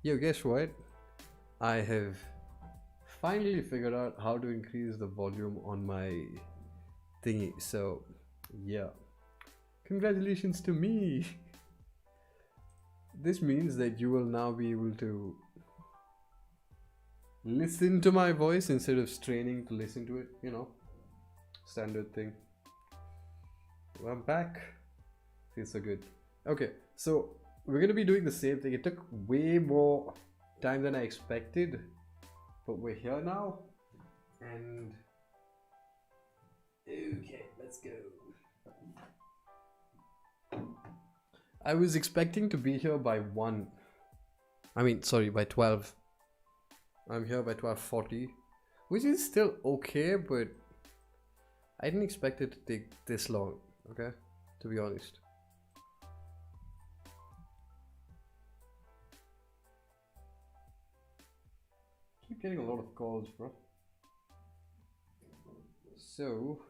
Yo, guess what? I have finally figured out how to increase the volume on my thingy. So, yeah. Congratulations to me! This means that you will now be able to listen to my voice instead of straining to listen to it, standard thing. Well, I'm back. Feels so good. Okay, so we're gonna be doing the same thing. It took way more time than I expected, but we're here now. And okay, let's go. I was expecting to be here by 1. Sorry, by 12. I'm here by 12:40, which is still okay, but I didn't expect it to take this long, okay? To be honest. Keep getting a lot of calls, bro. So,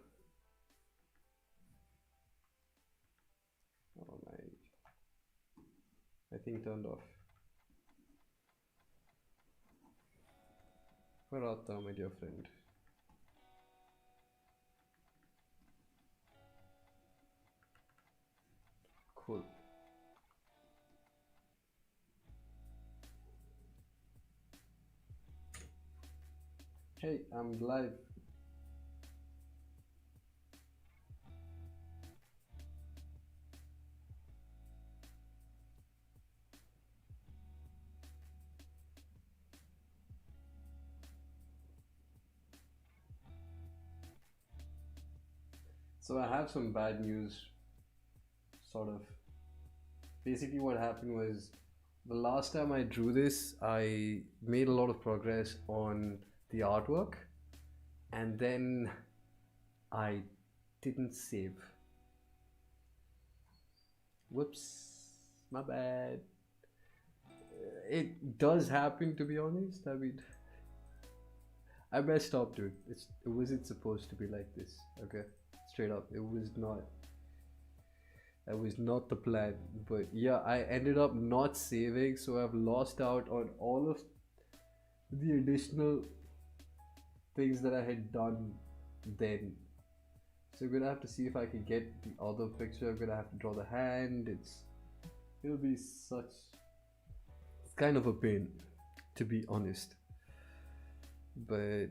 oh my thing turned off. Parata, my dear friend. Cool. Hey, I'm live. So I have some bad news, sort of. Basically, what happened was the last time I drew this, I made a lot of progress on the artwork, and then I didn't save. Whoops, my bad. It does happen, to be honest. I messed up, dude. It wasn't supposed to be like this. Okay, straight up, it was not. That was not the plan. But yeah, I ended up not saving, so I've lost out on all of the additional things that I had done then. So I'm gonna have to see if I can get the other picture. I'm gonna have to draw the hand. It'll be such. It's kind of a pain, to be honest. But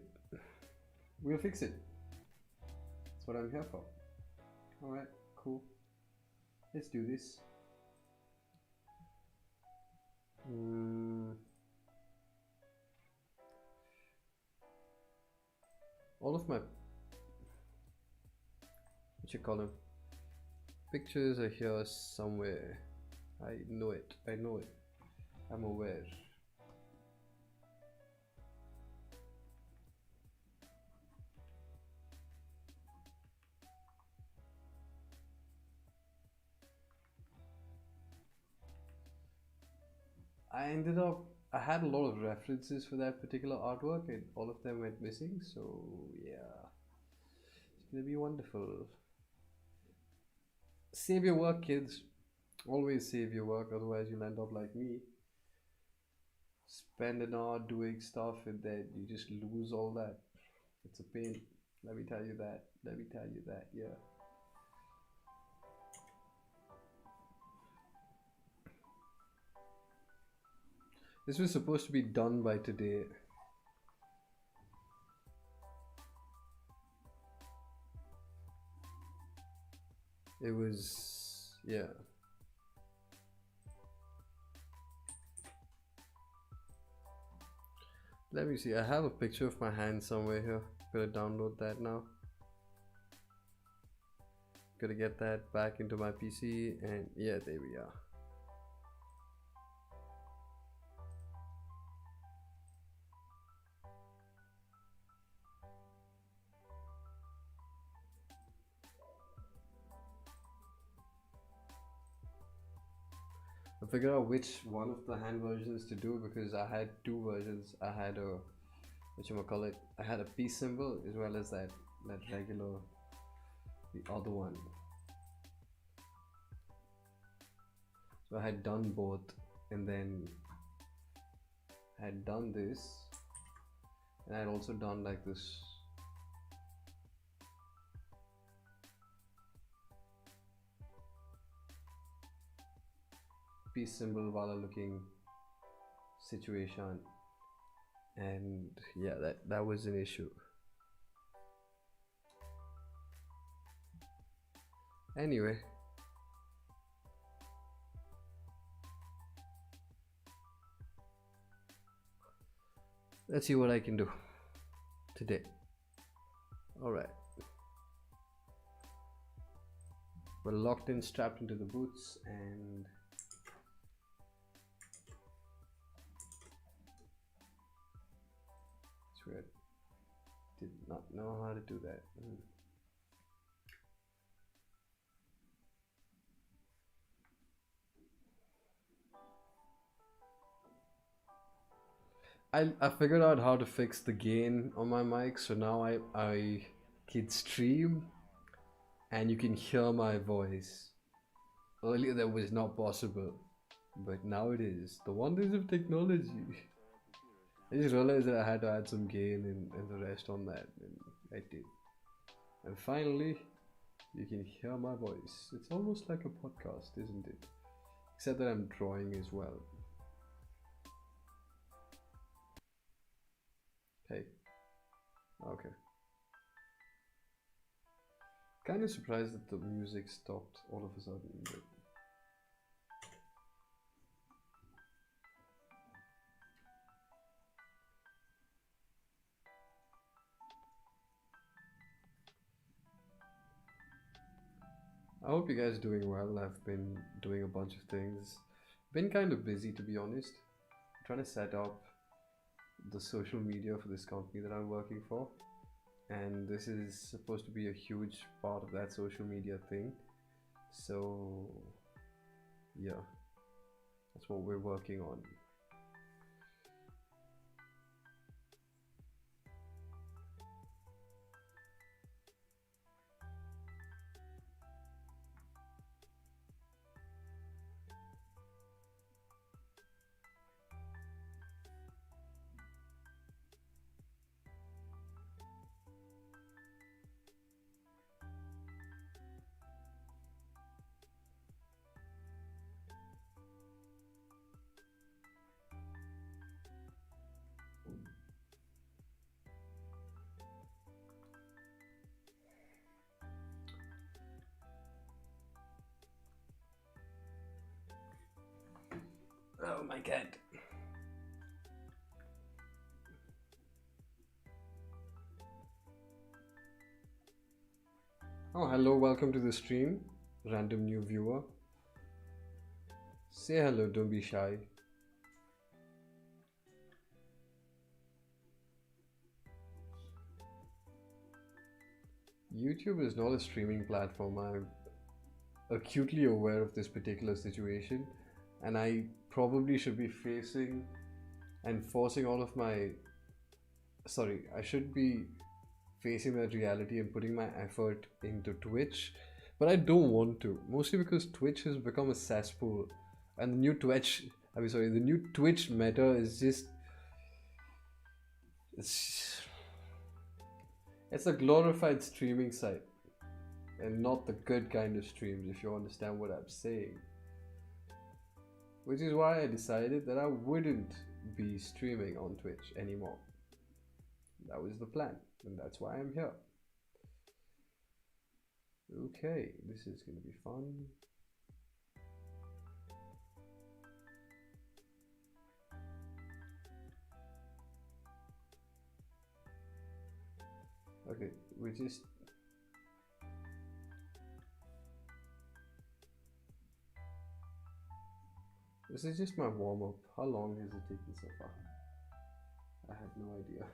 we'll fix it. That's what I'm here for. Alright, cool. Let's do this. All of my what you call them pictures are here somewhere. I know it. I'm aware. I had a lot of references for that particular artwork and all of them went missing, so yeah. It's gonna be wonderful. Save your work, kids. Always save your work, otherwise you'll end up like me. Spend an hour doing stuff and then you just lose all that. It's a pain. Let me tell you that. Yeah. This was supposed to be done by today. It was, yeah. Let me see. I have a picture of my hand somewhere here. Gotta download that now. Gotta get that back into my PC, and yeah, there we are. I figured out which one of the hand versions to do because I had two versions. I had a whatchamacallit, I had a peace symbol as well as that regular, the other one. So I had done both, and then I had done this, and I had also done like this peace symbol wala looking situation, and yeah, that was an issue. Anyway, let's see what I can do today. All right, we're locked in, strapped into the boots, and it's weird. Did not know how to do that. I figured out how to fix the gain on my mic, so now I can stream and you can hear my voice. Earlier that was not possible, but now it is. The wonders of technology. I just realized that I had to add some gain and the rest on that, and I did. And finally, you can hear my voice. It's almost like a podcast, isn't it? Except that I'm drawing as well. Hey. Okay. Kind of surprised that the music stopped all of a sudden, but I hope you guys are doing well. I've been doing a bunch of things. Been kind of busy, to be honest. I'm trying to set up the social media for this company that I'm working for, and this is supposed to be a huge part of that social media thing. So yeah, that's what we're working on. Oh my god. Oh, hello, welcome to the stream, random new viewer. Say hello, don't be shy. YouTube is not a streaming platform. I'm acutely aware of this particular situation, and I probably should be facing and forcing all of my. Sorry, I should be facing that reality and putting my effort into Twitch, but I don't want to. Mostly because Twitch has become a cesspool, and the new the new Twitch meta is just. It's a glorified streaming site, and not the good kind of streams, if you understand what I'm saying. Which is why I decided that I wouldn't be streaming on Twitch anymore. That was the plan, and that's why I'm here. Okay, this is gonna be fun. Okay, we just. This is just my warm up. How long has it taken so far? I have no idea.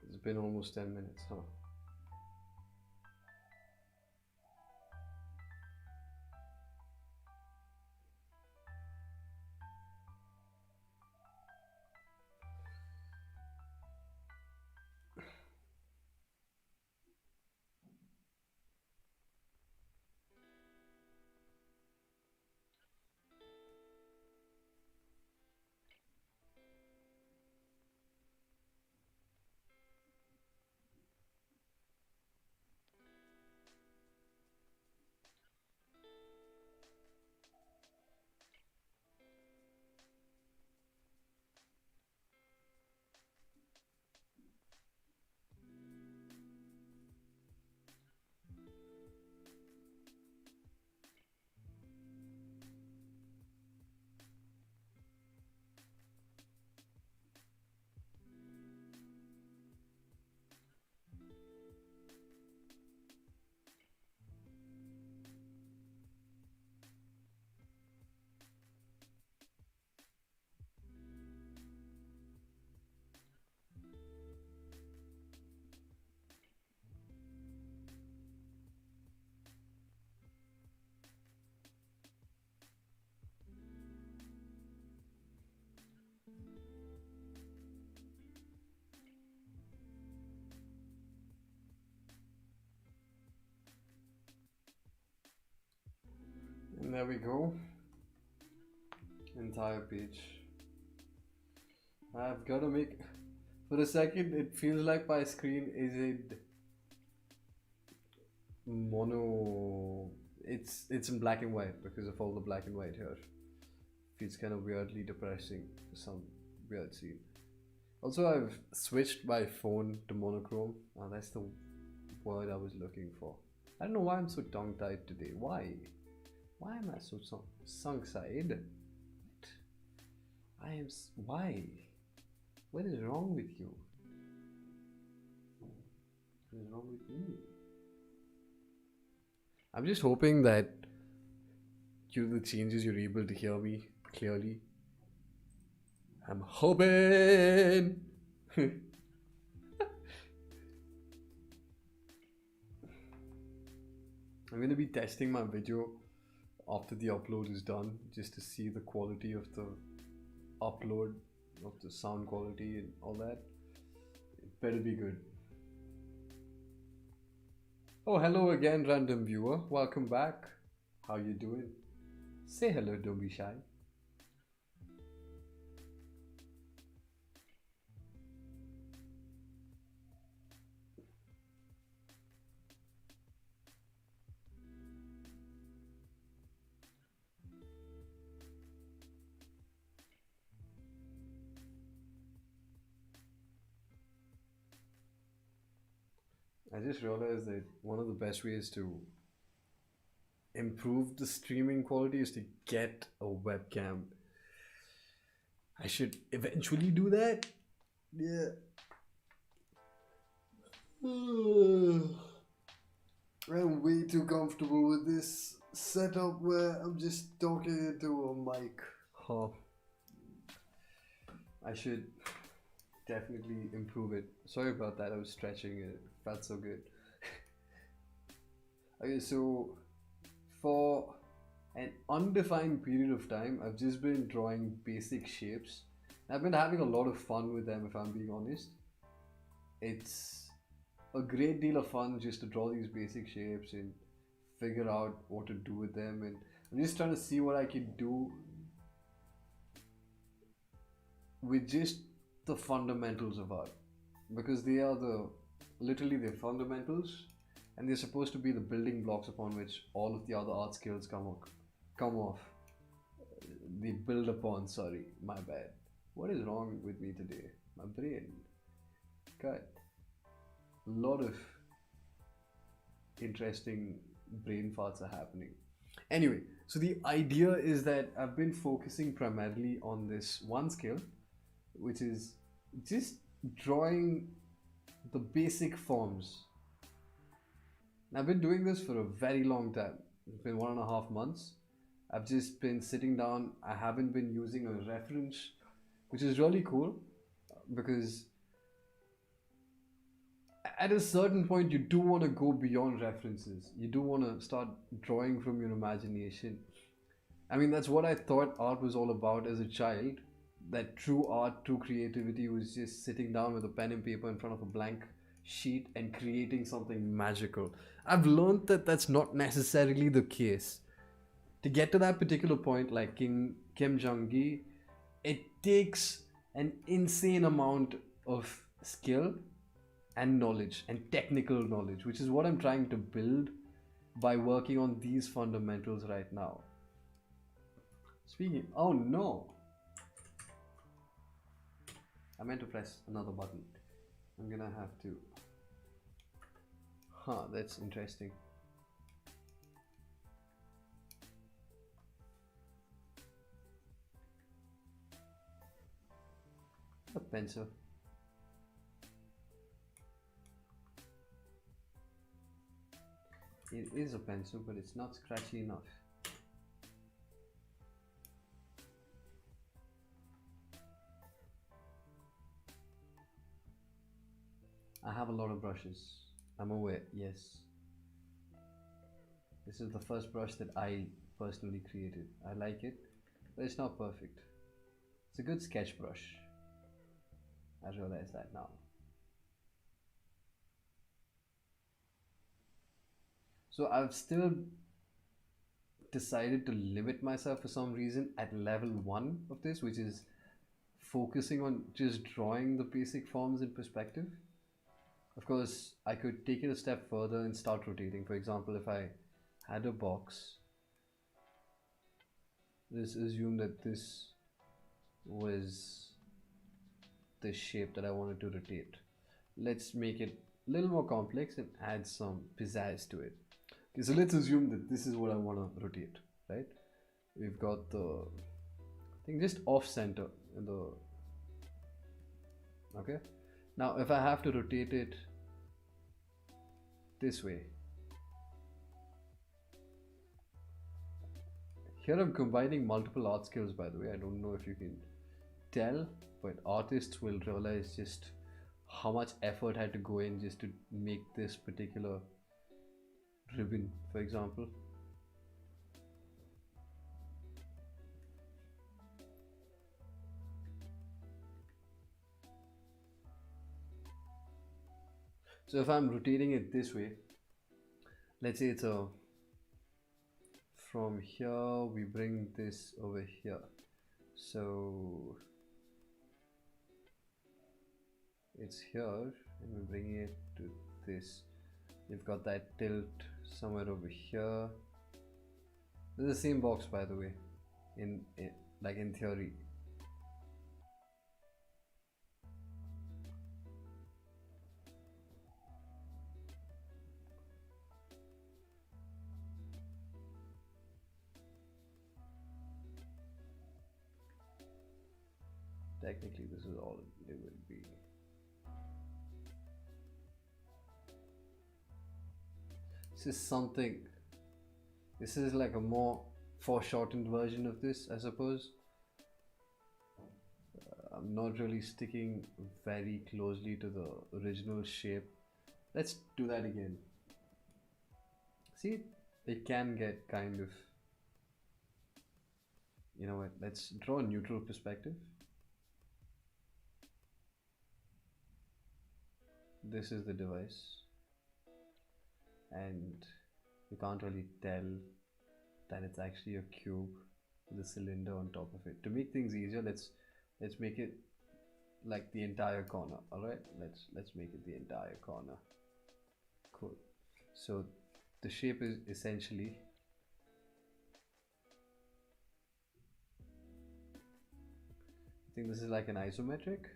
It's been almost 10 minutes, huh? There we go. Entire page. I've got to make. For a second, it feels like my screen is in mono. It's in black and white because of all the black and white here. Feels kind of weirdly depressing for some weird scene. Also, I've switched my phone to monochrome. Oh, that's the word I was looking for. I don't know why I'm so tongue-tied today. Why? Why am I so sunk-side? Why? What is wrong with you? What is wrong with me? I'm just hoping that due to the changes you're able to hear me clearly. I'm hoping. I'm going to be testing my video after the upload is done just to see the quality of the upload, of the sound quality and all that. It better be good. Oh, hello again, random viewer. Welcome back. How you doing? Say hello, don't be shy. I just realized that one of the best ways to improve the streaming quality is to get a webcam. I should eventually do that. Yeah. I'm way too comfortable with this setup where I'm just talking into a mic. Huh. I should definitely improve it. Sorry about that, I was stretching it. Felt so good. Okay, so for an undefined period of time, I've just been drawing basic shapes. I've been having a lot of fun with them, if I'm being honest. It's a great deal of fun just to draw these basic shapes and figure out what to do with them, and I'm just trying to see what I can do with just the fundamentals of art, because they are literally the fundamentals, and they're supposed to be the building blocks upon which all of the other art skills come off. They build upon. Sorry, my bad. What is wrong with me today? My brain. God, a lot of interesting brain farts are happening. Anyway, so the idea is that I've been focusing primarily on this one skill, which is just drawing the basic forms. And I've been doing this for a very long time. It's been 1.5 months. I've just been sitting down. I haven't been using a reference, which is really cool because at a certain point you do want to go beyond references. You do want to start drawing from your imagination. I mean, that's what I thought art was all about as a child. That true art, true creativity was just sitting down with a pen and paper in front of a blank sheet and creating something magical. I've learned that that's not necessarily the case. To get to that particular point, like Kim Jong-gi, it takes an insane amount of skill and knowledge and technical knowledge, which is what I'm trying to build by working on these fundamentals right now. Speaking, oh no, I meant to press another button. I'm gonna have to. Huh, that's interesting. A pencil. It is a pencil, but it's not scratchy enough. I have a lot of brushes. I'm aware, yes. This is the first brush that I personally created. I like it, but it's not perfect. It's a good sketch brush. I realize that now. So I've still decided to limit myself for some reason at level 1 of this, which is focusing on just drawing the basic forms in perspective. Of course, I could take it a step further and start rotating. For example, if I had a box, let's assume that this was the shape that I wanted to rotate. Let's make it a little more complex and add some pizzazz to it. Okay, so let's assume that this is what I want to rotate, right? We've got the thing just off center in the, okay. Now if I have to rotate it this way, here I'm combining multiple art skills, by the way. I don't know if you can tell, but artists will realize just how much effort had to go in just to make this particular ribbon, for example. So if I'm rotating it this way, let's say it's a, from here we bring this over here, so it's here and we're bringing it to this. You've got that tilt somewhere over here. This is the same box, by the way, in like in theory. Technically this is all it will be. This is something, this is like a more foreshortened version of this, I suppose. I'm not really sticking very closely to the original shape. Let's do that again. See, it can get kind of, you know what, let's draw a neutral perspective. This is the device, and you can't really tell that it's actually a cube with a cylinder on top of it. To make things easier, let's make it like the entire corner. All right, let's make it the entire corner. Cool. So the shape is essentially, I think this is like an isometric.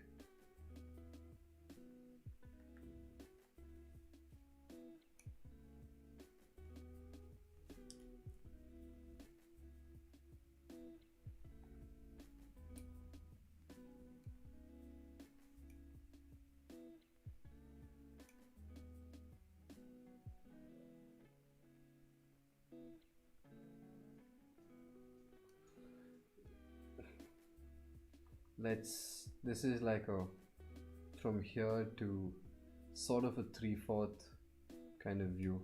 This is like a, from here to sort of a 3/4 kind of view.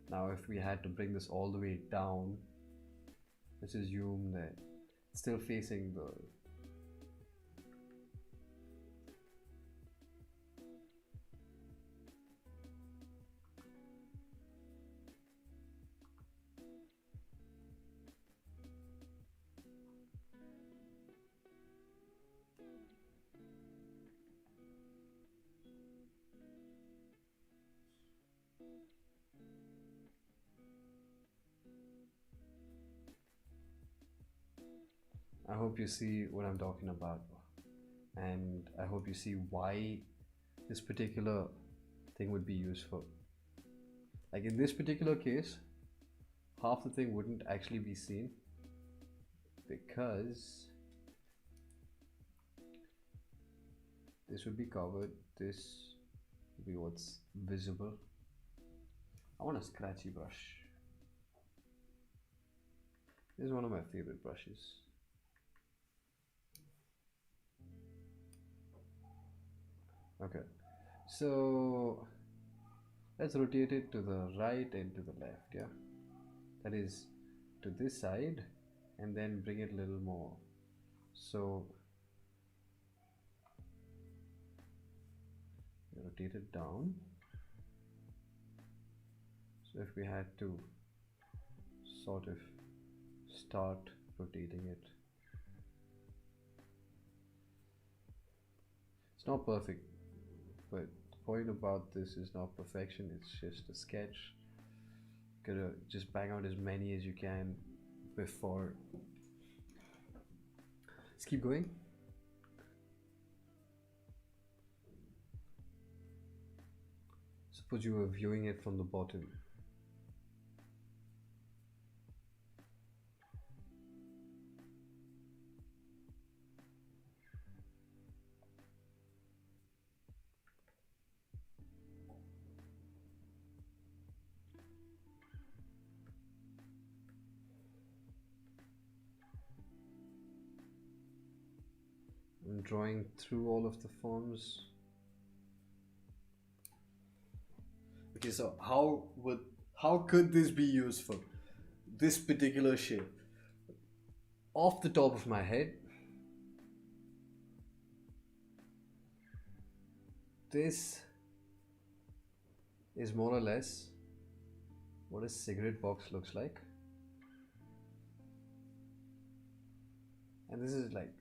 Now if we had to bring this all the way down, let's assume that it's still facing the, I hope you see what I'm talking about, and I hope you see why this particular thing would be useful. Like in this particular case, half the thing wouldn't actually be seen because this would be covered, this would be what's visible. I want a scratchy brush. This is one of my favorite brushes. Okay, so let's rotate it to the right and to the left, yeah? That is to this side, and then bring it a little more. So rotate it down. So if we had to sort of start rotating it. It's not perfect, but the point about this is not perfection, it's just a sketch. Gotta just bang out as many as you can before. Let's keep going. Suppose you were viewing it from the bottom. I'm drawing through all of the forms. Okay, so how could this be useful? This particular shape. Off the top of my head, this is more or less what a cigarette box looks like. And this is like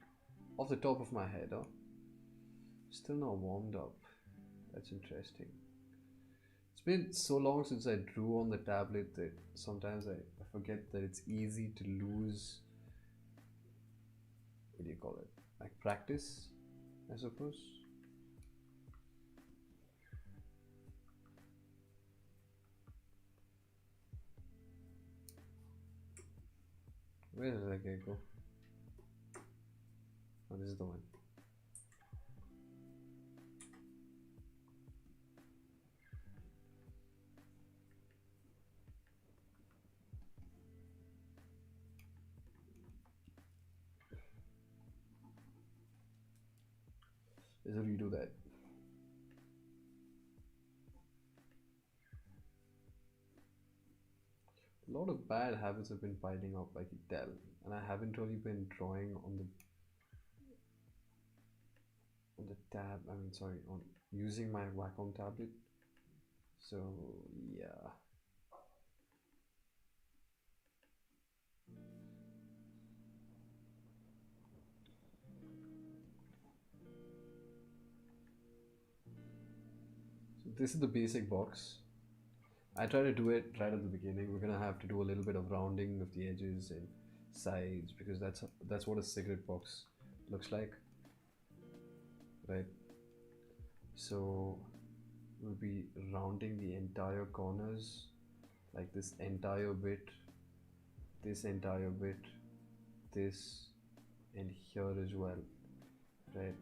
off the top of my head, still not warmed up. That's interesting. It's been so long since I drew on the tablet that sometimes I forget that it's easy to lose, what do you call it, like practice, I suppose. Where did that guy go? Oh, this is the one. Let's redo that. A lot of bad habits have been piling up, I can tell, and I haven't really been drawing on the tab. I mean, sorry, on using my Wacom tablet. So yeah. So this is the basic box. I try to do it right at the beginning. We're gonna have to do a little bit of rounding of the edges and sides because that's what a cigarette box looks like, right? So we'll be rounding the entire corners, like this entire bit, this entire bit, this, and here as well, right?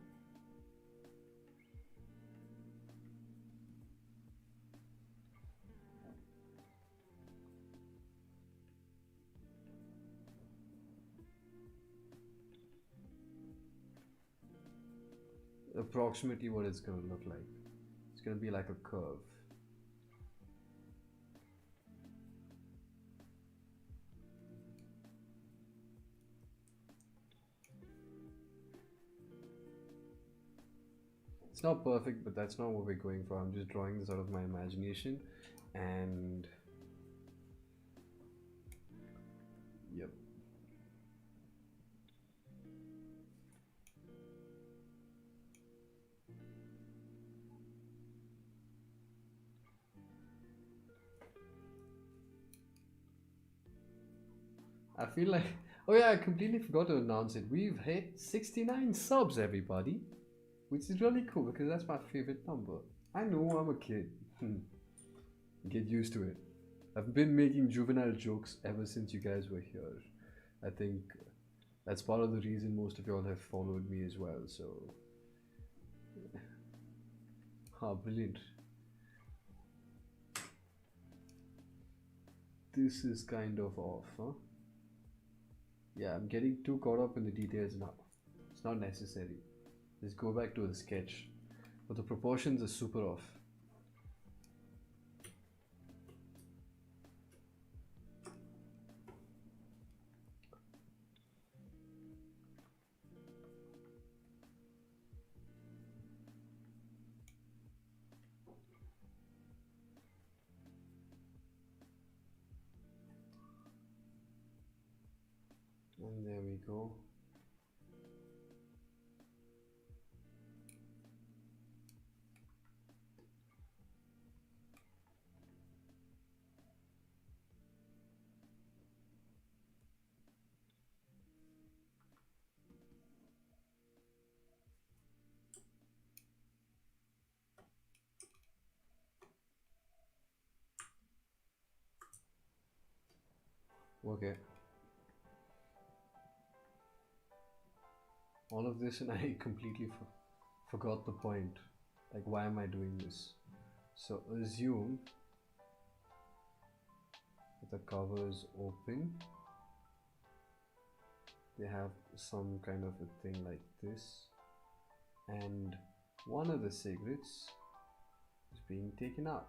Approximately what it's gonna look like. It's gonna be like a curve. It's not perfect, but that's not what we're going for. I'm just drawing this out of my imagination, and yep. I feel like, oh yeah, I completely forgot to announce it. We've hit 69 subs, everybody, which is really cool because that's my favorite number. I know I'm a kid. Get used to it. I've been making juvenile jokes ever since you guys were here. I think that's part of the reason most of y'all have followed me as well. So, brilliant. This is kind of off, huh? Yeah, I'm getting too caught up in the details now. It's not necessary. Let's go back to the sketch. But the proportions are super off. go. Okay. All of this, and I completely forgot the point. Like, why am I doing this? So assume that the cover is open. They have some kind of a thing like this, and one of the cigarettes is being taken out.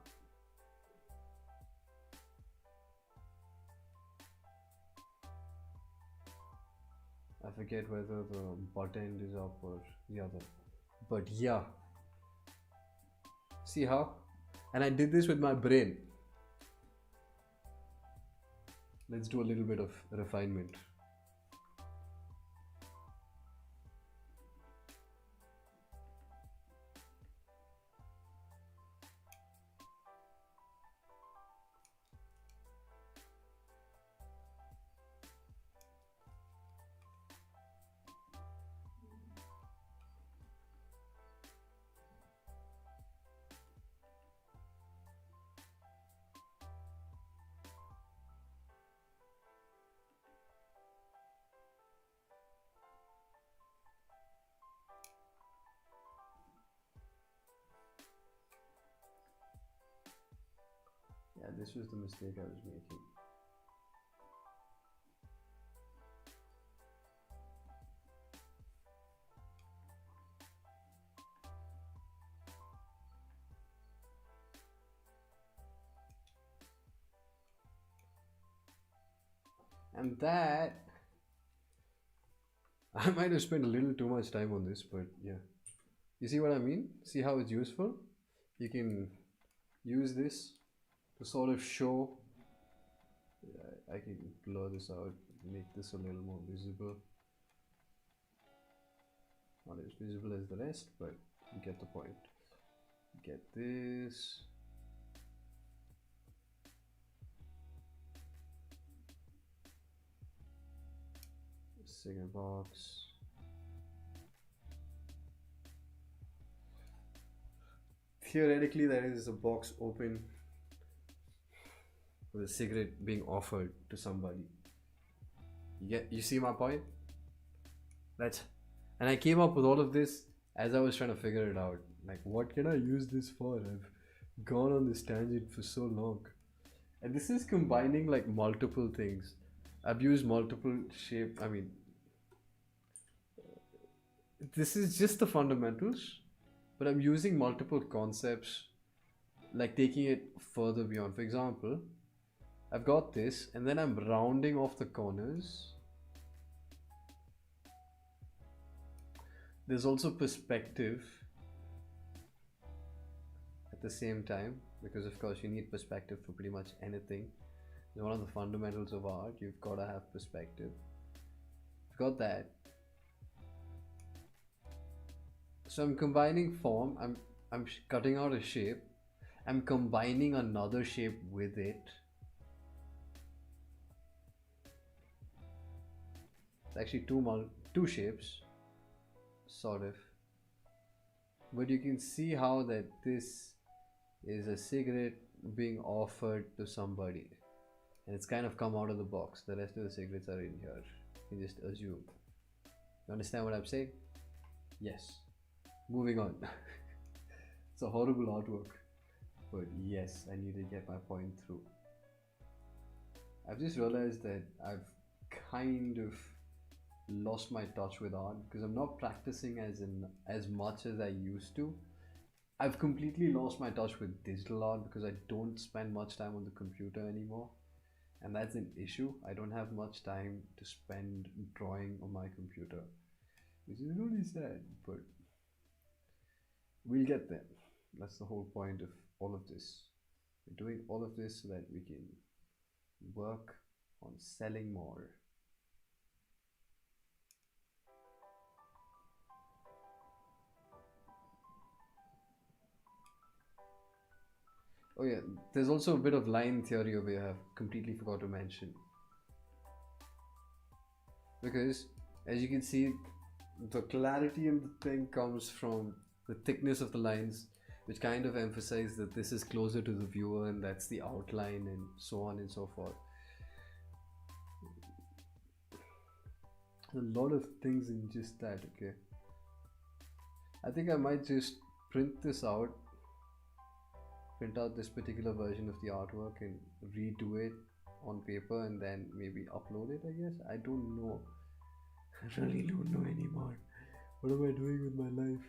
I forget whether the butt end is up or the other, but yeah, see how? And I did this with my brain. Let's do a little bit of refinement. Yeah, this was the mistake I was making. And that, I might have spent a little too much time on this, but yeah. You see what I mean? See how it's useful? You can use this to sort of show. I can blur this out, make this a little more visible. Not as visible as the rest, but you get the point. Get this. Cigarette box. Theoretically, there is a box open with a cigarette being offered to somebody. You see my point? And I came up with all of this as I was trying to figure it out. Like, what can I use this for? I've gone on this tangent for so long. And this is combining like multiple things. I've used multiple shape. I mean, this is just the fundamentals, but I'm using multiple concepts, like taking it further beyond. For example, I've got this, and then I'm rounding off the corners. There's also perspective at the same time, because of course you need perspective for pretty much anything. It's one of the fundamentals of art. You've got to have perspective. I've got that. So I'm combining form. I'm cutting out a shape. I'm combining another shape with it. It's actually two shapes, sort of. But you can see how that this is a cigarette being offered to somebody, and it's kind of come out of the box. The rest of the cigarettes are in here. You can just assume. You understand what I'm saying? Yes. Moving on. It's a horrible artwork, but yes, I need to get my point through. I've just realized that I've kind of lost my touch with art because I'm not practicing as much as I used to. I've completely lost my touch with digital art because I don't spend much time on the computer anymore, and that's an issue. I don't have much time to spend drawing on my computer, which is really sad, but we'll get there. That's the whole point of all of this. We're doing all of this so that we can work on selling more. Oh yeah, there's also a bit of line theory over here. I've completely forgot to mention, because as you can see, the clarity in the thing comes from the thickness of the lines, which kind of emphasize that this is closer to the viewer and that's the outline and so on and so forth. A lot of things in just that. Okay, I think I might just print this out, print out this particular version of the artwork and redo it on paper and then maybe upload it, I guess. I don't know. I really don't know anymore. What am I doing with my life?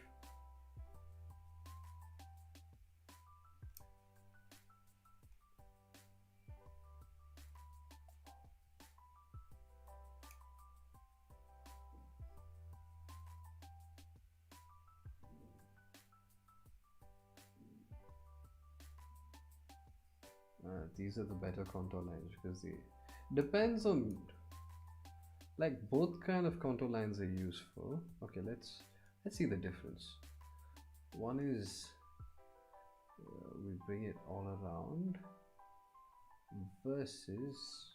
These are the better contour lines because they depends on, like, both kind of contour lines are useful. Okay, let's see the difference. One is we bring it all around versus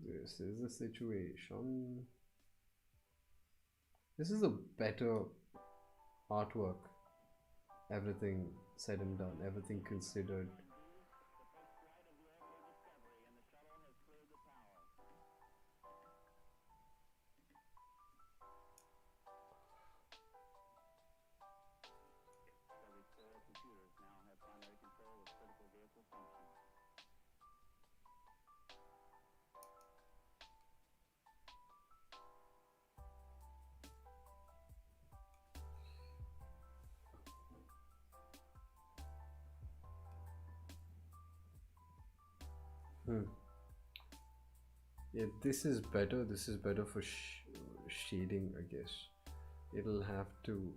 this is the situation. This is a better artwork, everything said and done, everything considered. Hmm. Yeah, this is better. This is better for shading, I guess. It'll have to.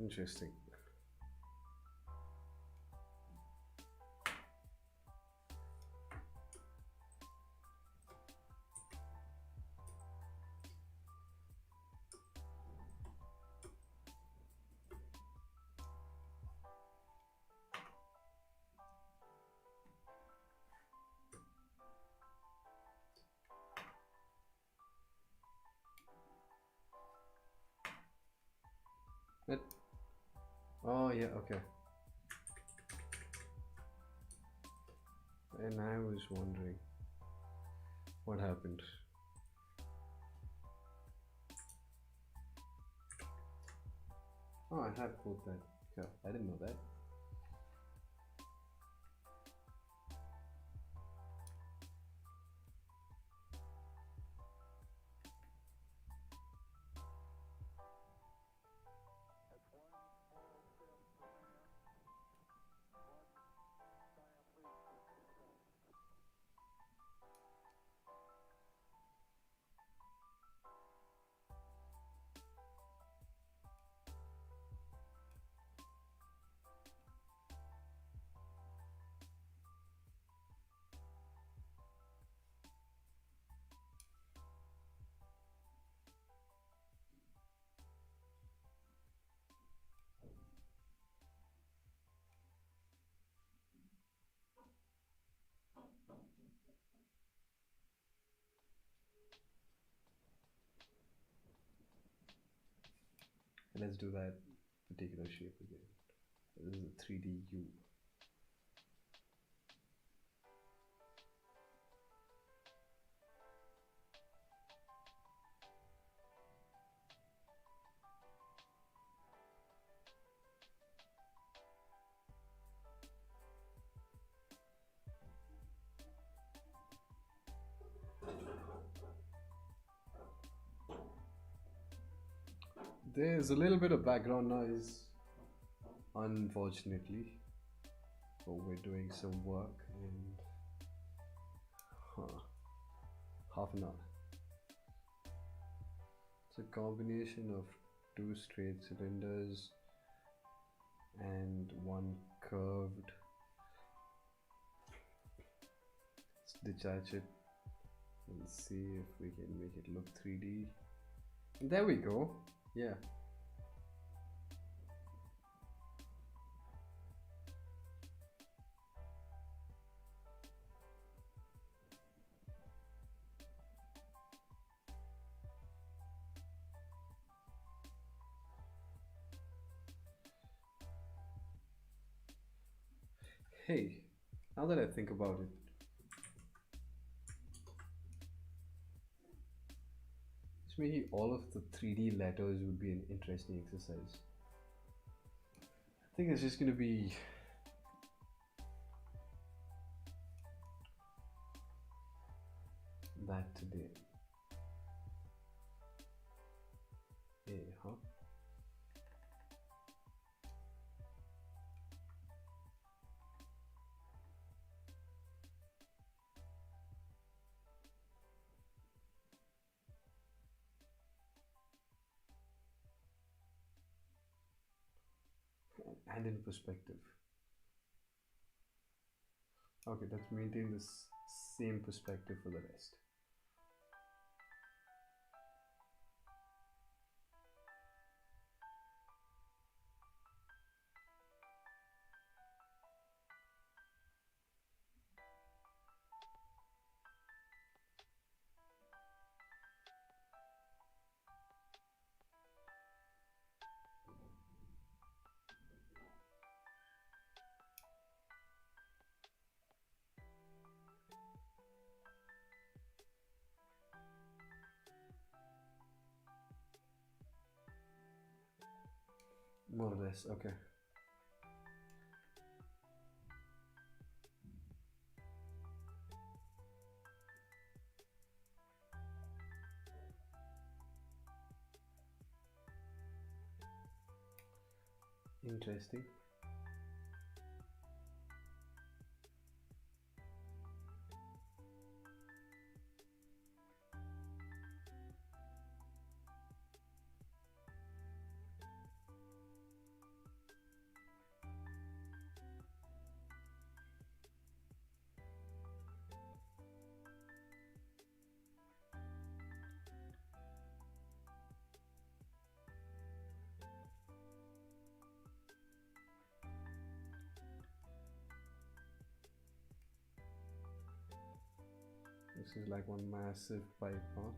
Interesting. It, oh yeah, okay. And I was wondering what happened. Oh, I have code that. Yeah, I didn't know that. Let's do that particular shape again. This is a 3D U. There's a little bit of background noise, unfortunately, but we're doing some work and half an hour. It's a combination of two straight cylinders and one curved. Let's detach it and see if we can make it look 3D. There we go. Yeah. Hey, now that I think about it, maybe all of the 3D letters would be an interesting exercise. I think it's just gonna be that today. Hey, huh? And in perspective. Okay, let's maintain this same perspective for the rest. More or less, okay. Interesting. This is like one massive pipe, huh?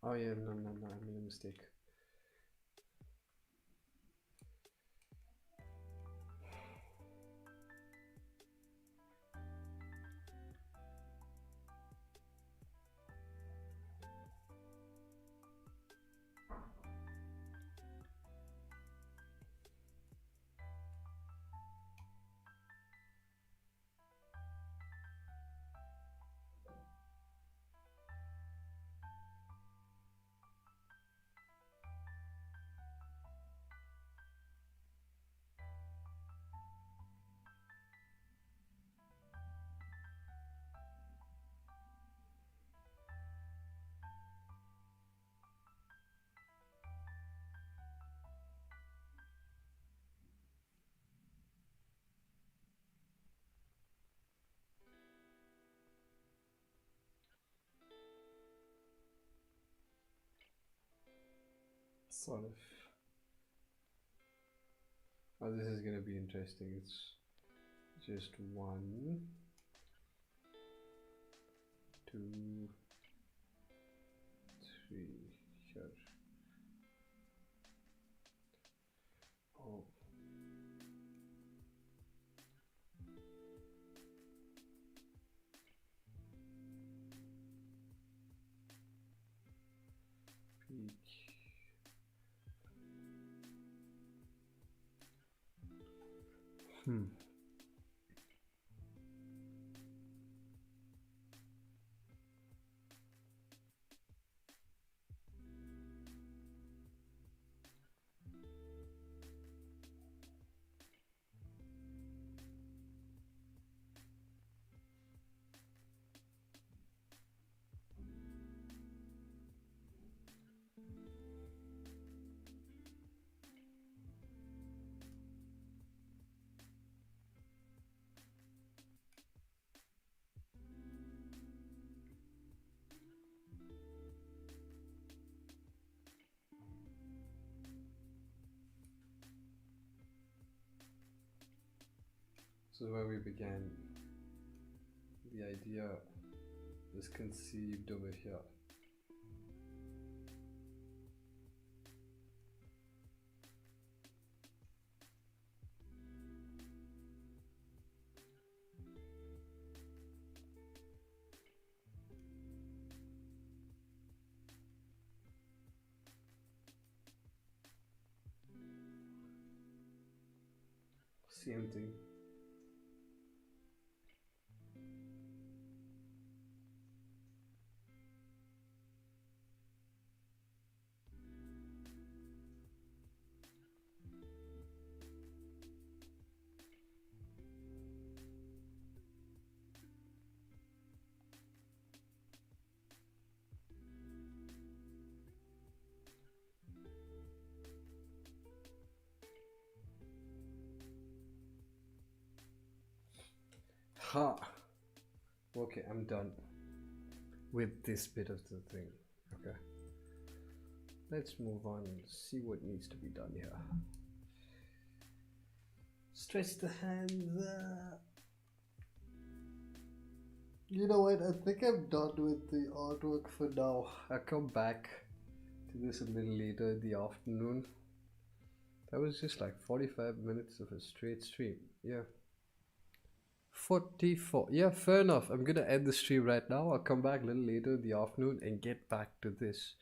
Oh yeah, no, I made a mistake. sort of. Oh, this is gonna be interesting. It's just 1, 2, 3 here. Oh. Peak. So where we began, the idea was conceived over here. Same thing. Ha! Okay, I'm done with this bit of the thing. Okay. Let's move on and see what needs to be done here. Stretch the hands. You know what? I think I'm done with the artwork for now. I'll come back to this a little later in the afternoon. That was just like 45 minutes of a straight stream. Yeah. 44. Yeah, fair enough. I'm gonna end the stream right now. I'll come back a little later in the afternoon and get back to this.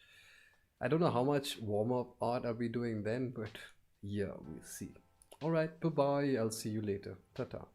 I don't know how much warm-up art I'll be doing then, but yeah, we'll see. Alright, bye-bye. I'll see you later. Ta-ta.